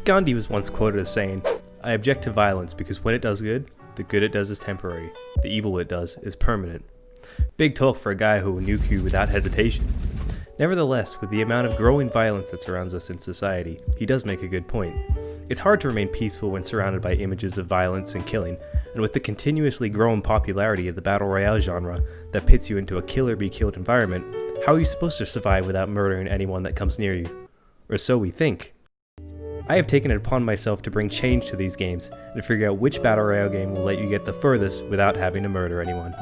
Gandhi was once quoted as saying, "I object to violence because when it does good, the good it does is temporary. The evil it does is permanent." Big talk for a guy who will nuke you without hesitation. Nevertheless, with the amount of growing violence that surrounds us in society, he does make a good point. It's hard to remain peaceful when surrounded by images of violence and killing, and with the continuously growing popularity of the Battle Royale genre that pits you into a kill-or-be-killed environment, how are you supposed to survive without murdering anyone that comes near you? Or so we think. I have taken it upon myself to bring change to these games and figure out which Battle Royale game will let you get the furthest without having to murder anyone.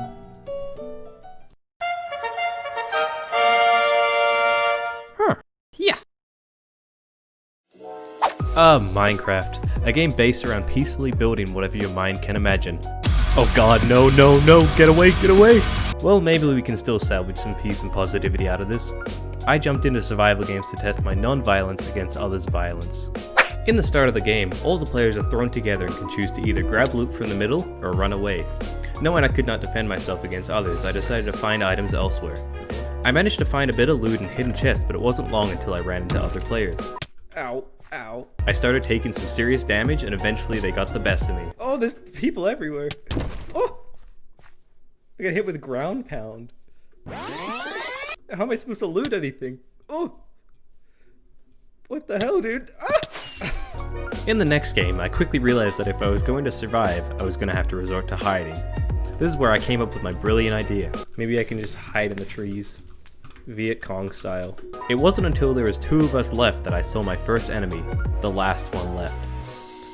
Minecraft, a game based around peacefully building whatever your mind can imagine. Oh god, no, get away, get away! Well, maybe we can still salvage some peace and positivity out of this. I jumped into survival games to test my non-violence against others' violence. In the start of the game, all the players are thrown together and can choose to either grab loot from the middle or run away. Knowing I could not defend myself against others, I decided to find items elsewhere. I managed to find a bit of loot in hidden chests, but it wasn't long until I ran into other players. Ow, ow. I started taking some serious damage and eventually they got the best of me. Oh, there's people everywhere. Oh! I got hit with ground pound. How am I supposed to loot anything? Oh! What the hell, dude? Ah! In the next game, I quickly realized that if I was going to survive, I was going to have to resort to hiding. This is where I came up with my brilliant idea. Maybe I can just hide in the trees. Viet Cong style. It wasn't until there was 2 of us left that I saw my first enemy, the last one left.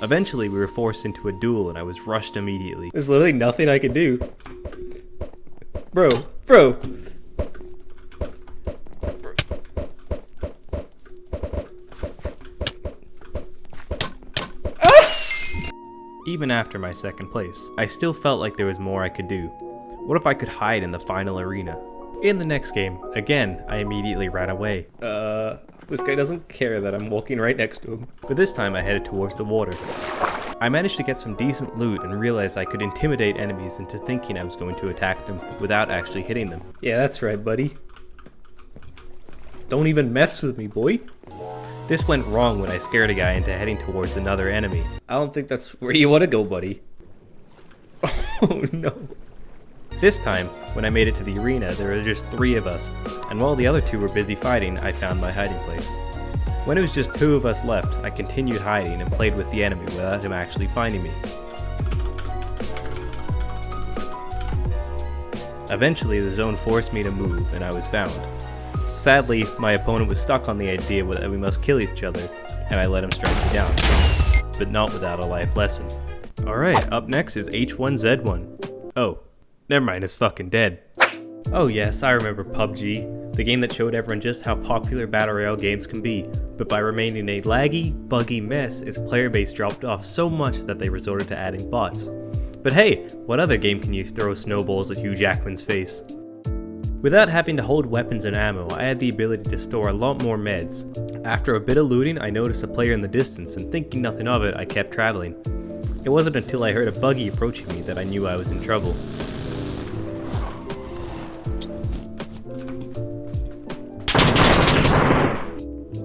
Eventually, we were forced into a duel and I was rushed immediately. There's literally nothing I can do. Bro. Even after my second place, I still felt like there was more I could do. What if I could hide in the final arena? In the next game, again, I immediately ran away. This guy doesn't care that I'm walking right next to him. But this time I headed towards the water. I managed to get some decent loot and realized I could intimidate enemies into thinking I was going to attack them without actually hitting them. Yeah, that's right, buddy. Don't even mess with me, boy. This went wrong when I scared a guy into heading towards another enemy. I don't think that's where you want to go, buddy. Oh no. This time, when I made it to the arena, there were just 3 of us, and while the other 2 were busy fighting, I found my hiding place. When it was just 2 of us left, I continued hiding and played with the enemy without him actually finding me. Eventually, the zone forced me to move, and I was found. Sadly, my opponent was stuck on the idea that we must kill each other, and I let him strike me down. But not without a life lesson. Alright, up next is H1Z1. Oh. Never mind, it's fucking dead. Oh yes, I remember PUBG, the game that showed everyone just how popular Battle Royale games can be, but by remaining a laggy, buggy mess, its player base dropped off so much that they resorted to adding bots. But hey, what other game can you throw snowballs at Hugh Jackman's face? Without having to hold weapons and ammo, I had the ability to store a lot more meds. After a bit of looting, I noticed a player in the distance, and thinking nothing of it, I kept traveling. It wasn't until I heard a buggy approaching me that I knew I was in trouble.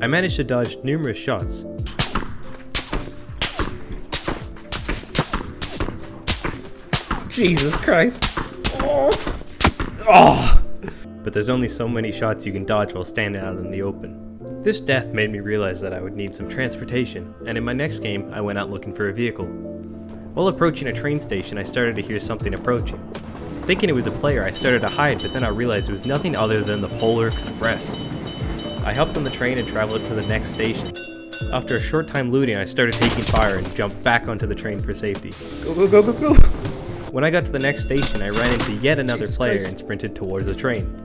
I managed to dodge numerous shots. Jesus Christ. Oh. But there's only so many shots you can dodge while standing out in the open. This death made me realize that I would need some transportation, and in my next game, I went out looking for a vehicle. While approaching a train station, I started to hear something approaching. Thinking it was a player, I started to hide, but then I realized it was nothing other than the Polar Express. I hopped on the train and traveled to the next station. After a short time looting, I started taking fire and jumped back onto the train for safety. Go. When I got to the next station, I ran into yet another player and sprinted towards the train.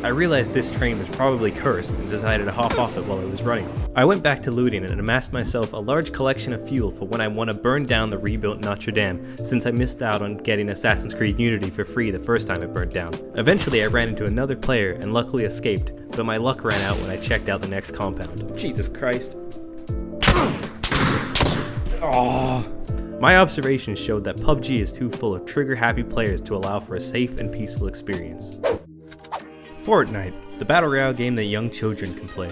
I realized this train was probably cursed and decided to hop off it while it was running. I went back to looting and amassed myself a large collection of fuel for when I want to burn down the rebuilt Notre Dame, since I missed out on getting Assassin's Creed Unity for free the first time it burned down. Eventually I ran into another player and luckily escaped, but my luck ran out when I checked out the next compound. Jesus Christ. Oh. My observations showed that PUBG is too full of trigger-happy players to allow for a safe and peaceful experience. Fortnite, the battle royale game that young children can play.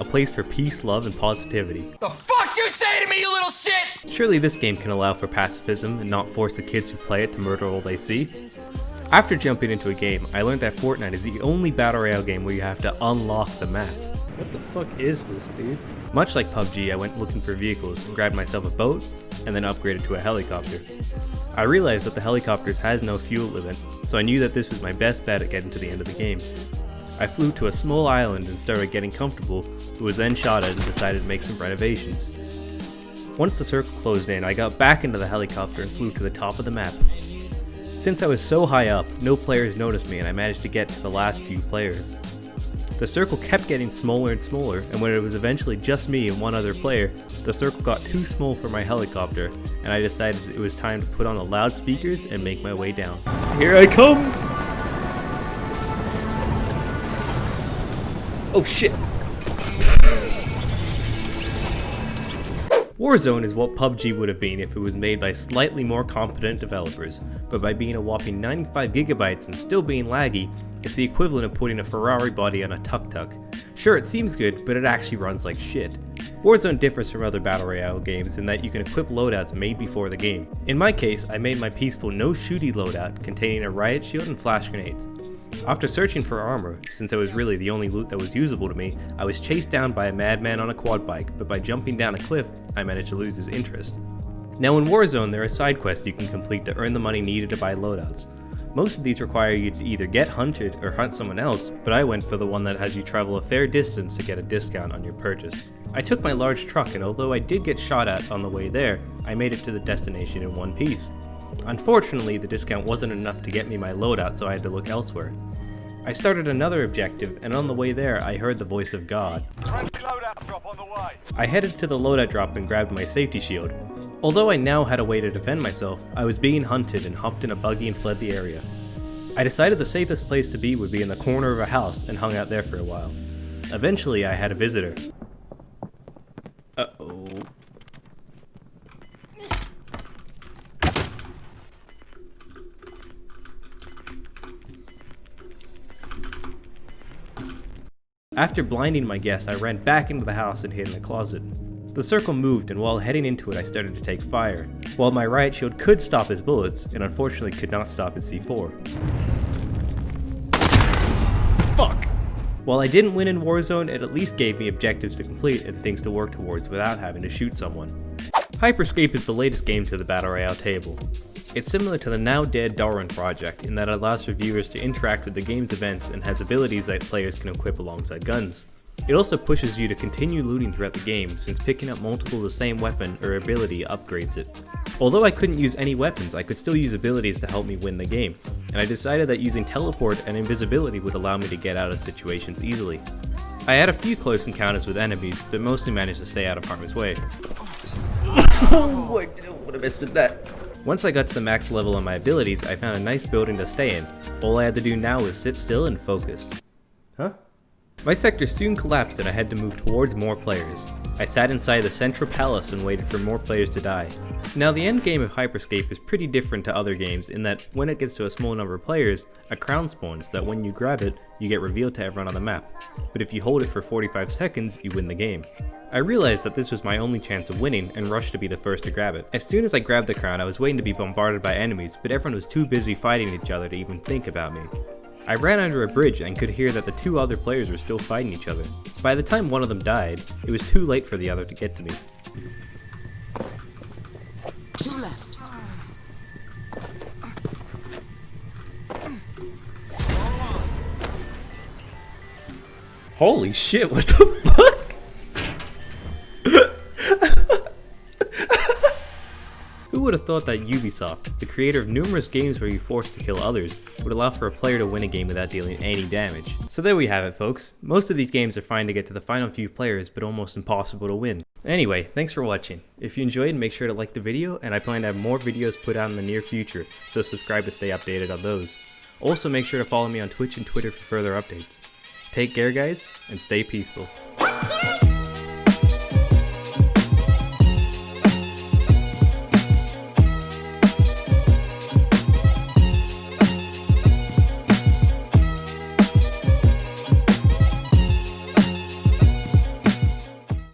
a place for peace, love, and positivity. The fuck you say to me, you little shit? Surely this game can allow for pacifism and not force the kids who play it to murder all they see? After jumping into a game, I learned that Fortnite is the only battle royale game where you have to unlock the map. What the fuck is this, dude? Much like PUBG, I went looking for vehicles and grabbed myself a boat, and then upgraded to a helicopter. I realized that the helicopters has no fuel limit, so I knew that this was my best bet at getting to the end of the game. I flew to a small island and started getting comfortable, but was then shot at and decided to make some renovations. Once the circle closed in, I got back into the helicopter and flew to the top of the map. Since I was so high up, no players noticed me and I managed to get to the last few players. The circle kept getting smaller and smaller, and when it was eventually just me and one other player, the circle got too small for my helicopter, and I decided it was time to put on the loudspeakers and make my way down. Here I come! Oh shit! Warzone is what PUBG would have been if it was made by slightly more competent developers, but by being a whopping 95 gigabytes and still being laggy, it's the equivalent of putting a Ferrari body on a tuk-tuk. Sure, it seems good, but it actually runs like shit. Warzone differs from other battle royale games in that you can equip loadouts made before the game. In my case, I made my peaceful no-shooty loadout containing a riot shield and flash grenades. After searching for armor, since it was really the only loot that was usable to me, I was chased down by a madman on a quad bike, but by jumping down a cliff, I managed to lose his interest. Now in Warzone, there are side quests you can complete to earn the money needed to buy loadouts. Most of these require you to either get hunted or hunt someone else, but I went for the one that has you travel a fair distance to get a discount on your purchase. I took my large truck, and although I did get shot at on the way there, I made it to the destination in one piece. Unfortunately, the discount wasn't enough to get me my loadout, so I had to look elsewhere. I started another objective, and on the way there, I heard the voice of God. Loadout drop on the way. I headed to the loadout drop and grabbed my safety shield. Although I now had a way to defend myself, I was being hunted and hopped in a buggy and fled the area. I decided the safest place to be would be in the corner of a house and hung out there for a while. Eventually, I had a visitor. Uh-oh. After blinding my guest, I ran back into the house and hid in the closet. The circle moved, and while heading into it, I started to take fire. While my riot shield could stop his bullets, it unfortunately could not stop his C4. Fuck! While I didn't win in Warzone, it at least gave me objectives to complete and things to work towards without having to shoot someone. Hyperscape is the latest game to the Battle Royale table. It's similar to the now dead Darwin project in that it allows for viewers to interact with the game's events and has abilities that players can equip alongside guns. It also pushes you to continue looting throughout the game, since picking up multiple of the same weapon or ability upgrades it. Although I couldn't use any weapons, I could still use abilities to help me win the game, and I decided that using teleport and invisibility would allow me to get out of situations easily. I had a few close encounters with enemies, but mostly managed to stay out of harm's way. Oh, I didn't want to mess with that. Once I got to the max level on my abilities, I found a nice building to stay in. All I had to do now was sit still and focus. Huh? My sector soon collapsed and I had to move towards more players. I sat inside the central palace and waited for more players to die. Now the end game of Hyperscape is pretty different to other games in that when it gets to a small number of players, a crown spawns that when you grab it, you get revealed to everyone on the map. But if you hold it for 45 seconds, you win the game. I realized that this was my only chance of winning and rushed to be the first to grab it. As soon as I grabbed the crown, I was waiting to be bombarded by enemies, but everyone was too busy fighting each other to even think about me. I ran under a bridge and could hear that the two other players were still fighting each other. By the time one of them died, it was too late for the other to get to me. 2 left. Holy shit, what the fuck? Who would have thought that Ubisoft, the creator of numerous games where you're forced to kill others, would allow for a player to win a game without dealing any damage? So there we have it, folks. Most of these games are fine to get to the final few players, but almost impossible to win. Anyway, thanks for watching. If you enjoyed, make sure to like the video, and I plan to have more videos put out in the near future, so subscribe to stay updated on those. Also make sure to follow me on Twitch and Twitter for further updates. Take care guys, and stay peaceful.